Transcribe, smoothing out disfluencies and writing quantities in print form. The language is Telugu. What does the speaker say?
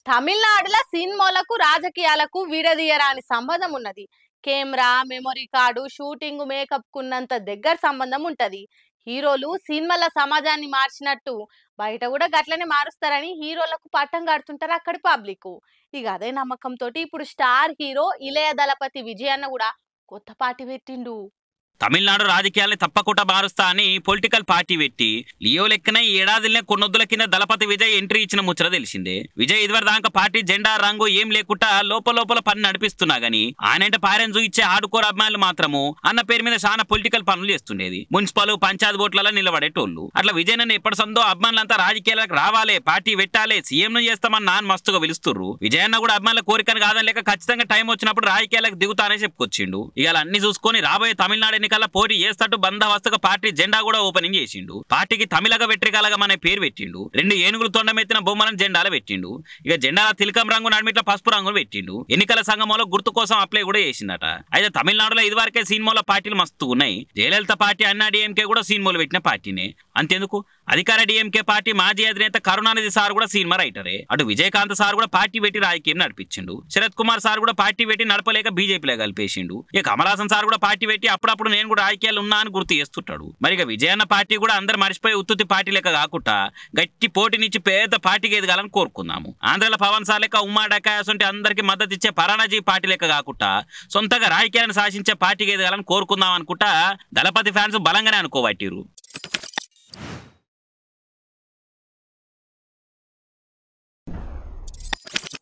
తమిళనాడులో సినిమాలకు రాజకీయాలకు విడదీయరాని సంబంధం ఉన్నది. Camera, memory card, shooting, makeup కున్నంత దగ్గర సంబంధం ఉంటది. హీరోలు సినిమాల సమాజాన్ని మార్చినట్టు బయట కూడా గట్లనే మారుస్తారని హీరోలకు పట్టం కడుతుంటారు అక్కడి పబ్లిక్. ఇక అదే నమ్మకంతో ఇప్పుడు స్టార్ హీరో ఇళయ దళపతి విజయ్ అన్న కూడా కొత్త పార్టీ పెట్టిండు. తమిళనాడు రాజకీయాల్ని తప్పకుండా మారుస్తా అని పొలిటికల్ పార్టీ పెట్టి లియో లెక్కన ఈ ఏడాదిలోనే కొన్నొద్దుల కింద దళపతి విజయ్ ఎంట్రీ ఇచ్చిన ముచ్చట తెలిసిందే. విజయ్ ఇదివర దాకా పార్టీ జెండా రంగు ఏం లేకుండా లోపల పని నడిపిస్తున్నా గానీ ఆయనంటే పారెంజు ఇచ్చే ఆడుకోర అభిమానులు మాత్రము అన్న పేరు మీద చాలా పొలిటికల్ పనులు చేస్తుండేది. మున్సిపల్ పంచాయత్ ఓట్లలో నిలబడేటోళ్ళు. అట్లా విజయ్ నన్ను ఎప్పటి సందో అభిమానులంతా రాజకీయాలకు రావాలి, పార్టీ పెట్టాలి, సీఎం ను చేస్తామని నాన్న మస్తుగా పిలుస్తుర్రు. విజయ్ అన్న కూడా అభిమానుల కోరికను కాదని లేక ఖచ్చితంగా టైం వచ్చినప్పుడు రాజకీయాలకు దిగుతానే చెప్పుకొచ్చిండు. ఇవాళ అన్ని చూసుకొని రాబోయే తమిళనాడు ఎన్నికల్లో పోటీ చేస్తూ బందోబస్తుగా పార్టీ జెండా కూడా ఓపెనింగ్ చేసిండు. పార్టీకి తమిళగ వెట్రికలగం అనే పేరు పెట్టిండు. 2 ఏనుగులు తొండమెత్తిన బొమ్మలను జెండాలు పెట్టిండు. ఇక జెండాల తిలకం రంగు నడిమిట్ల పసుపు రంగును పెట్టిండు. ఎన్నికల సంఘంలో గుర్తు కోసం అప్లై కూడా చేసిందట. అయితే తమిళనాడులో ఇదివరకే సినిమాల పార్టీలు మస్తు ఉన్నాయి. జయలలిత పార్టీ అన్నా డిఎంకే కూడా సినిమాలు పెట్టిన పార్టీనే. అంతేందుకు అధికార డిఎంకే పార్టీ మాజీ అధినేత కరుణానిధి సార్ కూడా సినిమా రైటరే. అటు విజయకాంత్ సార్ కూడా పార్టీ పెట్టి రాజకీయం నడిపించిండు. శరత్ కుమార్ సార్ కూడా పార్టీ పెట్టి నడపలేక బీజేపీలో కలిపేసిండు. ఇక కమల్ హాసన్ సార్ కూడా పార్టీ పెట్టి అప్పుడప్పుడు నేను కూడా రాజకీయాలు ఉన్నా అని గుర్తు చేస్తుంటాడు. మరి ఇక విజయన్న పార్టీ కూడా అందరు మర్చిపోయి ఉత్తుత్తి పార్టీ లెక్క కాకుండా గట్టి పోటీనిచ్చి పేద పార్టీకి ఎదగాలని కోరుకుందాము. ఆంధ్రలో పవన్ సార్ లెక్క ఉమ్మా డకాయస్ ఉంటే అందరికి మద్దతు ఇచ్చే పరాణజీ పార్టీ లెక్క కాకుండా సొంతగా రాజకీయాన్ని శాసించే పార్టీకి ఎదగాలని కోరుకుందాం అనుకుంటా దళపతి ఫ్యాన్స్ బలంగానే అనుకోబట్టిరు.